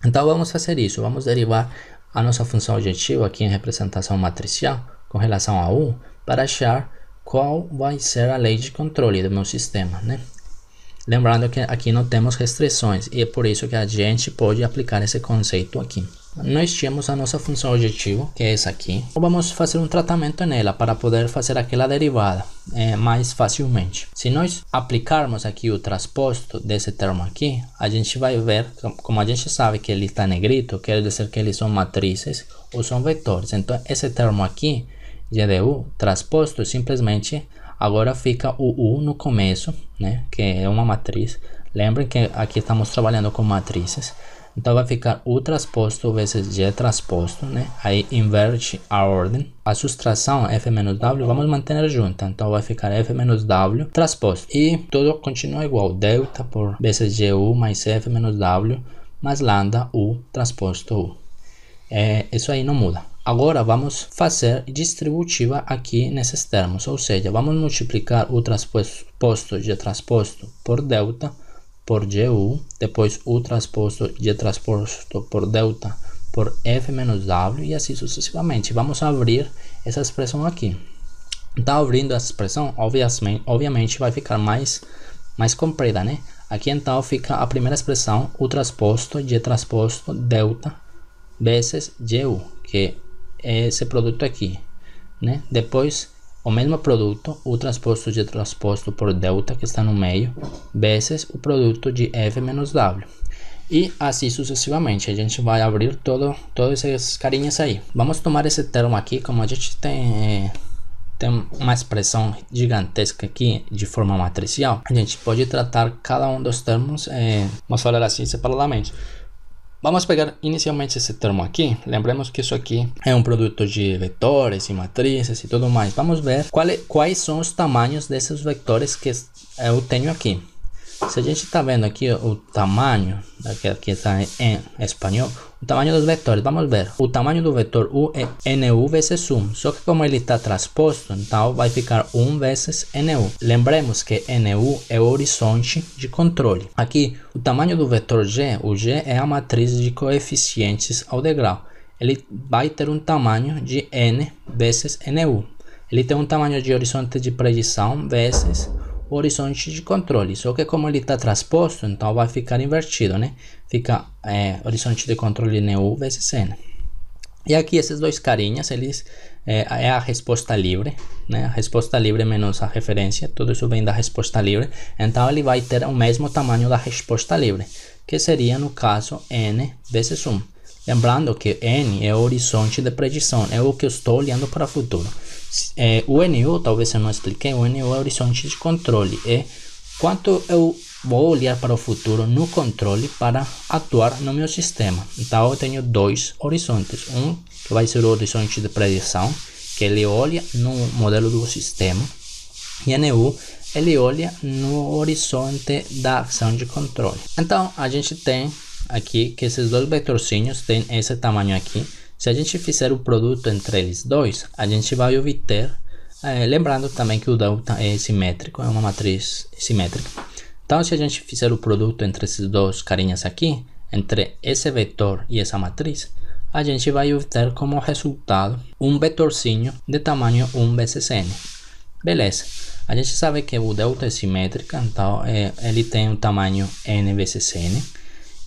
Então vamos fazer isso, vamos derivar a nossa função objetiva aqui em representação matricial com relação a u para achar qual vai ser a lei de controle do meu sistema, né? Lembrando que aqui não temos restrições e é por isso que a gente pode aplicar esse conceito aqui. Nós tínhamos a nossa função objetivo, que é essa aqui. Vamos fazer um tratamento nela para poder fazer aquela derivada mais facilmente. Se nós aplicarmos aqui o transposto desse termo aqui, a gente vai ver, como a gente sabe que ele está negrito, quer dizer que eles são matrizes ou são vetores. Então esse termo aqui, g de u, transposto, simplesmente agora fica o u no começo, né, que é uma matriz. Lembrem que aqui estamos trabalhando com matrizes. Então vai ficar u transposto vezes g transposto, né? Aí inverte a ordem. A subtração f menos w vamos manter junta. Então vai ficar f menos w transposto. E tudo continua igual. Delta por vezes gu mais f menos w mais lambda u transposto u. Isso aí não muda. Agora vamos fazer distributiva aqui nesses termos, ou seja, vamos multiplicar o transposto g transposto por delta por gu, depois u transposto g transposto por delta por f menos w e assim sucessivamente. Vamos abrir essa expressão aqui. Então abrindo essa expressão, obviamente vai ficar mais comprida, né? Aqui então fica a primeira expressão, u transposto g transposto delta vezes gu, que é esse produto aqui, né? Depois o mesmo produto, o transposto de transposto por delta, que está no meio, vezes o produto de f menos w. E assim sucessivamente, a gente vai abrir todos esses carinhas aí. Vamos tomar esse termo aqui, como a gente tem uma expressão gigantesca aqui de forma matricial, a gente pode tratar cada um dos termos, vamos falar assim, separadamente. Vamos pegar inicialmente esse termo aqui. Lembremos que isso aqui é um produto de vetores e matrizes e tudo mais. Vamos ver quais são os tamanhos desses vetores que eu tenho aqui. Se a gente está vendo aqui o tamanho, aqui está em espanhol, o tamanho dos vetores, vamos ver. O tamanho do vetor u é nu vezes 1, só que como ele está transposto, então vai ficar 1 vezes nu. Lembremos que nu é o horizonte de controle. Aqui, o tamanho do vetor g, o g é a matriz de coeficientes ao degrau. Ele vai ter um tamanho de n vezes nu. Ele tem um tamanho de horizonte de predição vezes o horizonte de controle, só que como ele está transposto, então vai ficar invertido, né? Fica horizonte de controle nu vezes n. E aqui esses dois carinhas, eles é a resposta livre, né? A resposta livre menos a referência, tudo isso vem da resposta livre. Então ele vai ter o mesmo tamanho da resposta livre, que seria no caso n vezes 1. Lembrando que n é o horizonte de predição, é o que eu estou olhando para o futuro. O NU, talvez eu não expliquei, o NU é o horizonte de controle, é quanto eu vou olhar para o futuro no controle para atuar no meu sistema. Então eu tenho dois horizontes, um que vai ser o horizonte de predição, que ele olha no modelo do sistema, e NU ele olha no horizonte da ação de controle. Então a gente tem aqui que esses dois vetorzinhos têm esse tamanho aqui. Se a gente fizer o produto entre eles dois, a gente vai obter, lembrando também que o delta é simétrico, é uma matriz simétrica. Então se a gente fizer o produto entre esses dois carinhas aqui, entre esse vetor e essa matriz, a gente vai obter como resultado um vetorzinho de tamanho 1 vezes n. Beleza, a gente sabe que o delta é simétrico, então ele tem um tamanho n vezes n.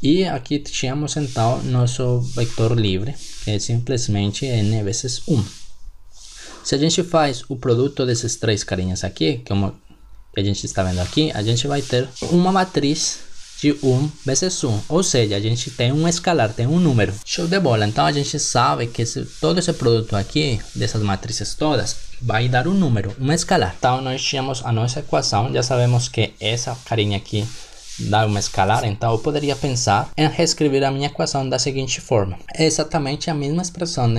E aqui tínhamos então nosso vetor livre, que é simplesmente n vezes 1. Se a gente faz o produto desses três carinhas aqui, como a gente está vendo aqui, a gente vai ter uma matriz de 1 vezes 1, ou seja, a gente tem um escalar, tem um número. Show de bola. Então a gente sabe que todo esse produto aqui, dessas matrizes todas, vai dar um número, um escalar. Então nós tínhamos a nossa equação, já sabemos que essa carinha aqui dá uma escalar, então eu poderia pensar em reescrever a minha equação da seguinte forma. É exatamente a mesma expressão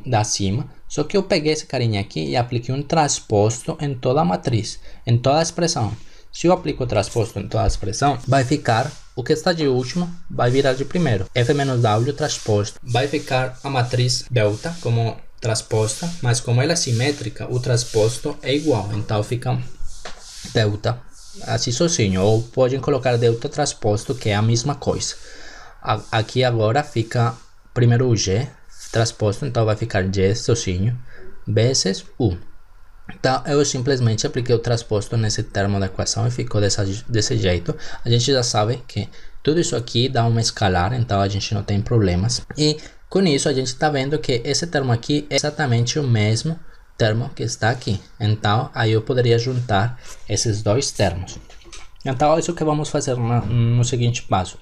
da cima, só que eu peguei esse carinha aqui e apliquei um transposto em toda a matriz, em toda a expressão. Se eu aplico o transposto em toda a expressão, vai ficar o que está de último, vai virar de primeiro. F menos W transposto. Vai ficar a matriz delta como transposta, mas como ela é simétrica, o transposto é igual. Então fica delta assim sozinho. Ou podem colocar delta transposto, que é a mesma coisa. Aqui agora fica primeiro o G transposto, então vai ficar G sozinho vezes U. Então eu simplesmente apliquei o transposto nesse termo da equação e ficou desse jeito. A gente já sabe que tudo isso aqui dá uma escalar, então a gente não tem problemas. E com isso a gente está vendo que esse termo aqui é exatamente o mesmo termo que está aqui. Então aí eu poderia juntar esses dois termos. Então é isso que vamos fazer no seguinte passo.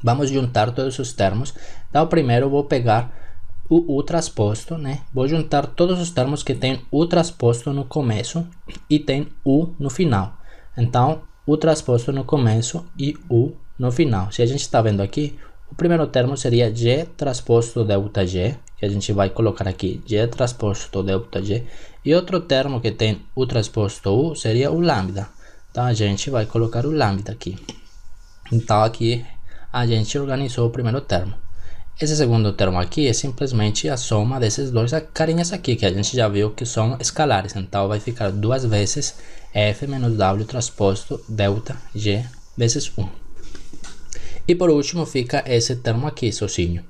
Vamos juntar todos os termos. Então primeiro eu vou pegar o U transposto, né? Vou juntar todos os termos que tem U transposto no começo e tem U no final. Então, U transposto no começo e U no final. Se a gente está vendo aqui, o primeiro termo seria G transposto delta G, que a gente vai colocar aqui, G transposto delta G. E outro termo que tem U transposto U seria o lambda. Então, a gente vai colocar o lambda aqui. Então, aqui a gente organizou o primeiro termo. Esse segundo termo aqui é simplesmente a soma desses dois carinhas aqui, que a gente já viu que são escalares. Então vai ficar duas vezes F menos W transposto delta G vezes 1. E por último fica esse termo aqui sozinho.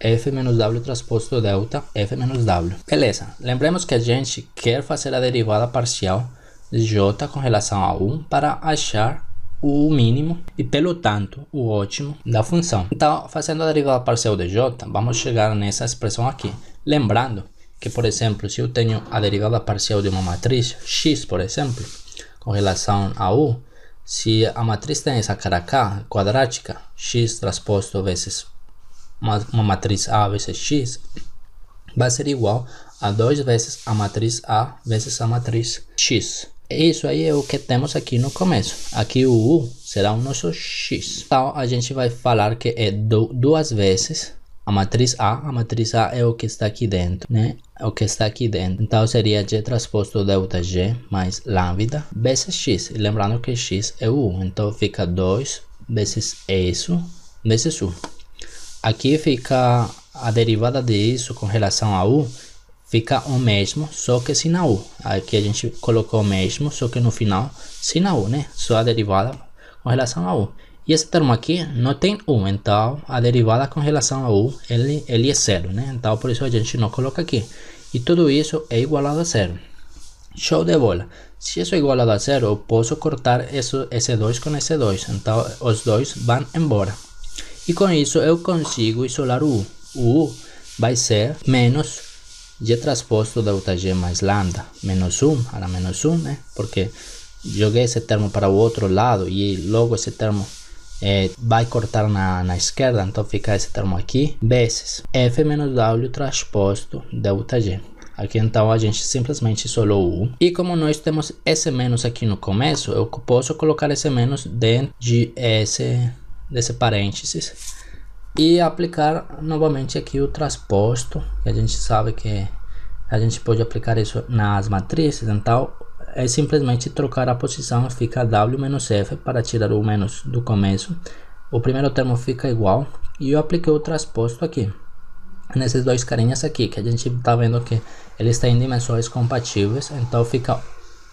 F menos W transposto delta F menos W. Beleza, lembremos que a gente quer fazer a derivada parcial de J com relação a 1 para achar o mínimo e, pelo tanto, o ótimo da função. Então, fazendo a derivada parcial de J, vamos chegar nessa expressão aqui. Lembrando que, por exemplo, se eu tenho a derivada parcial de uma matriz, x, por exemplo, com relação a U, se a matriz tem essa cara K, quadrática, x transposto vezes uma matriz A vezes x, vai ser igual a 2 vezes a matriz A vezes a matriz x. Isso aí é o que temos aqui no começo. Aqui o U será o nosso x. Então a gente vai falar que é duas vezes a matriz A é o que está aqui dentro, né? É o que está aqui dentro. Então seria G transposto delta G mais lambda vezes x. E lembrando que x é o U. Então fica 2 vezes isso vezes U. Aqui fica a derivada disso com relação a U. Fica o mesmo, só que sem a U. Aqui a gente colocou o mesmo, só que no final sem a U, né? Só a derivada com relação a U. E esse termo aqui não tem U, então a derivada com relação a U, ele é zero, né? Então por isso a gente não coloca aqui. E tudo isso é igualado a zero. Show de bola. Se isso é igualado a zero, eu posso cortar esse 2 com esse 2. Então os dois vão embora. E com isso eu consigo isolar o U. O U vai ser menos G transposto delta G mais lambda menos 1, era menos 1, né? Porque joguei esse termo para o outro lado e logo esse termo vai cortar na esquerda, então fica esse termo aqui, vezes F menos W transposto delta G. Aqui então a gente simplesmente isolou o U. E como nós temos esse menos aqui no começo, eu posso colocar esse menos dentro desse parênteses. E aplicar novamente aqui o transposto, que a gente sabe que a gente pode aplicar isso nas matrizes. Então é simplesmente trocar a posição, fica W menos F para tirar o menos do começo. O primeiro termo fica igual e eu apliquei o transposto aqui, nesses dois carinhas aqui, que a gente está vendo que eles têm dimensões compatíveis. Então fica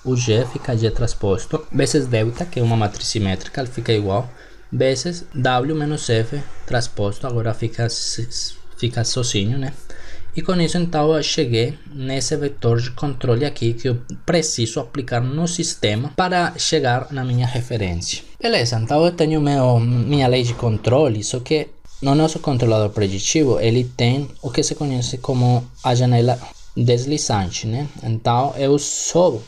o G, fica G transposto, vezes delta, que é uma matriz simétrica, ele fica igual, vezes W menos F transposto, agora fica sozinho, né? E com isso então eu cheguei nesse vetor de controle aqui que eu preciso aplicar no sistema para chegar na minha referência. Beleza, então eu tenho minha lei de controle, só que no nosso controlador preditivo ele tem o que se conhece como a janela deslizante, né? Então eu só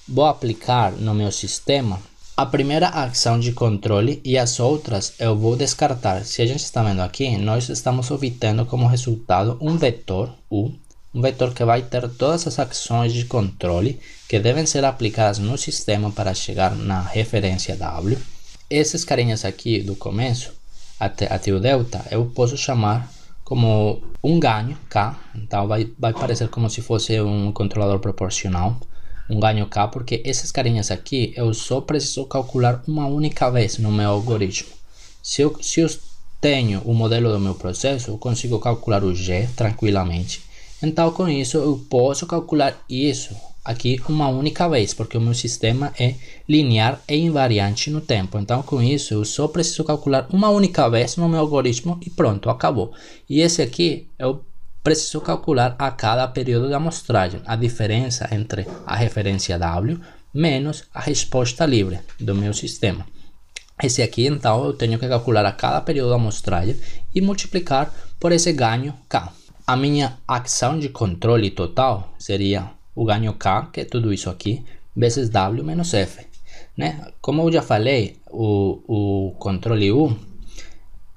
vou aplicar no meu sistema a primeira ação de controle e as outras eu vou descartar. Se a gente está vendo aqui, nós estamos obtendo como resultado um vetor U, um vetor que vai ter todas as ações de controle que devem ser aplicadas no sistema para chegar na referência W. Esses carinhas aqui do começo, até o delta, eu posso chamar como um ganho K, então vai parecer como se fosse um controlador proporcional. Um ganho K, porque esses carinhas aqui eu só preciso calcular uma única vez no meu algoritmo. Se eu tenho o modelo do meu processo, eu consigo calcular o G tranquilamente. Então com isso eu posso calcular isso aqui uma única vez, porque o meu sistema é linear e invariante no tempo. Então com isso eu só preciso calcular uma única vez no meu algoritmo e pronto, acabou. E esse aqui eu preciso calcular a cada período da amostragem a diferença entre a referência W menos a resposta livre do meu sistema. Esse aqui, então, eu tenho que calcular a cada período da amostragem e multiplicar por esse ganho K. A minha ação de controle total seria o ganho K, que é tudo isso aqui, vezes W menos F. Né? Como eu já falei, o controle U,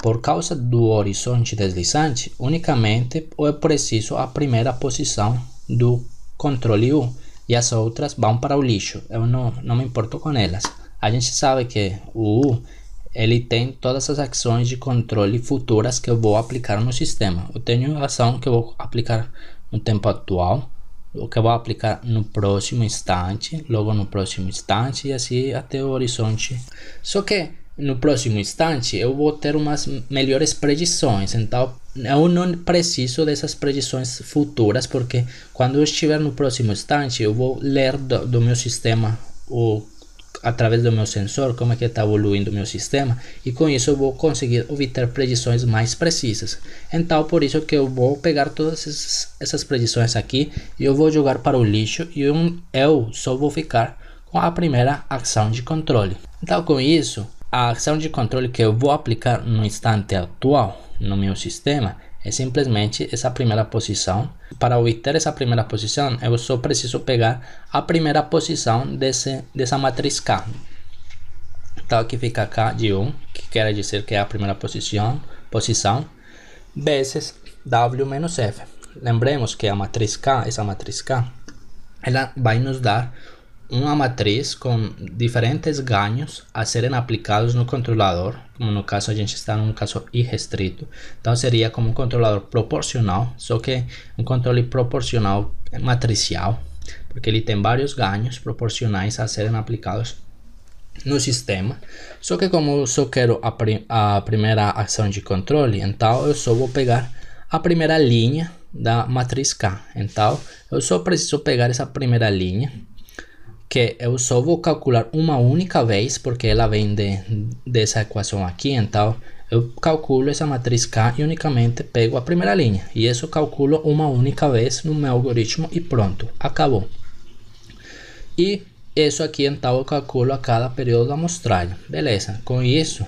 por causa do horizonte deslizante, unicamente eu preciso a primeira posição do controle U e as outras vão para o lixo. Eu não me importo com elas. A gente sabe que o U ele tem todas as ações de controle futuras que eu vou aplicar no sistema. Eu tenho a ação que eu vou aplicar no tempo atual, o que eu vou aplicar no próximo instante, logo no próximo instante e assim até o horizonte. Só que no próximo instante eu vou ter umas melhores predições, então eu não preciso dessas predições futuras, porque quando eu estiver no próximo instante eu vou ler do meu sistema através do meu sensor como é que está evoluindo o meu sistema, e com isso eu vou conseguir obter predições mais precisas. Então por isso que eu vou pegar todas essas predições aqui e eu vou jogar para o lixo, e eu só vou ficar com a primeira ação de controle. Então com isso, a ação de controle que eu vou aplicar no instante atual no meu sistema é simplesmente essa primeira posição. Para obter essa primeira posição, eu só preciso pegar a primeira posição dessa matriz K. Então aqui fica K de 1, que quer dizer que é a primeira posição, vezes W menos F. Lembremos que a matriz K, essa matriz K, ela vai nos dar uma matriz com diferentes ganhos a serem aplicados no controlador, como no caso a gente está num caso irrestrito, então seria como um controlador proporcional, só que um controle proporcional matricial, porque ele tem vários ganhos proporcionais a serem aplicados no sistema. Só que como eu só quero a primeira ação de controle, então eu só vou pegar a primeira linha da matriz K. Então eu só preciso pegar essa primeira linha, que eu só vou calcular uma única vez, porque ela vem dessa equação aqui. Então eu calculo essa matriz K e unicamente pego a primeira linha, e isso eu calculo uma única vez no meu algoritmo e pronto, acabou. E isso aqui então eu calculo a cada período da amostragem, beleza. Com isso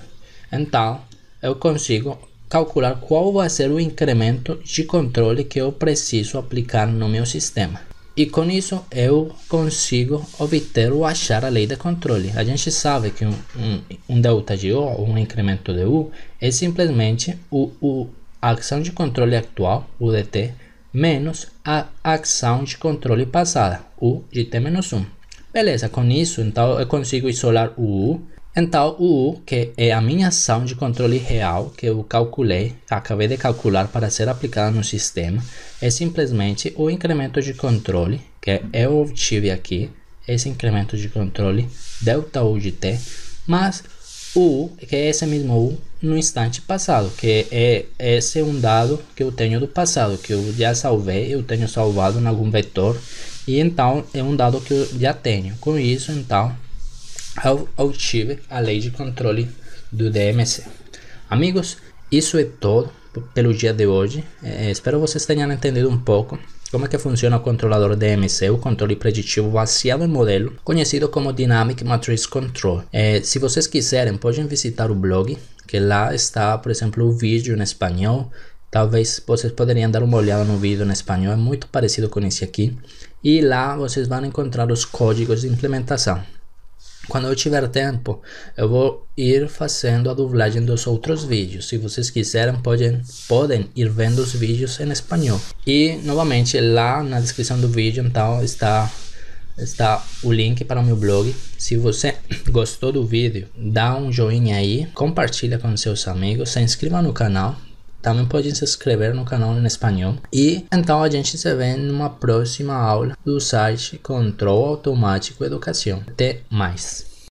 então eu consigo calcular qual vai ser o incremento de controle que eu preciso aplicar no meu sistema. E com isso eu consigo obter ou achar a lei de controle. A gente sabe que um delta de U, um incremento de U, é simplesmente a ação de controle atual, U de t, menos a ação de controle passada, U de t menos 1. Beleza, com isso então eu consigo isolar o U. Então o U, que é a minha ação de controle real que eu acabei de calcular para ser aplicada no sistema, é simplesmente o incremento de controle que eu obtive aqui, esse incremento de controle delta U de t, mas o U, que é esse mesmo U no instante passado, que esse é um dado que eu tenho do passado, que eu já salvei, eu tenho salvado em algum vetor, e então é um dado que eu já tenho. Com isso então eu obtive a lei de controle do DMC. Amigos, isso é tudo pelo dia de hoje. Espero vocês tenham entendido um pouco como é que funciona o controlador DMC, o controle preditivo baseado em modelo, conhecido como Dynamic Matrix Control. Se vocês quiserem, podem visitar o blog, que lá está, por exemplo, o vídeo em espanhol. Talvez vocês poderiam dar uma olhada no vídeo em espanhol, é muito parecido com esse aqui. E lá vocês vão encontrar os códigos de implementação. Quando eu tiver tempo, eu vou ir fazendo a dublagem dos outros vídeos. Se vocês quiserem, podem ir vendo os vídeos em espanhol. E novamente lá na descrição do vídeo então está o link para o meu blog. Se você gostou do vídeo, dá um joinha aí, compartilha com seus amigos, se inscreva no canal. Também pode se inscrever no canal em espanhol. E então a gente se vê numa próxima aula do site Control Automático Educação. Até mais!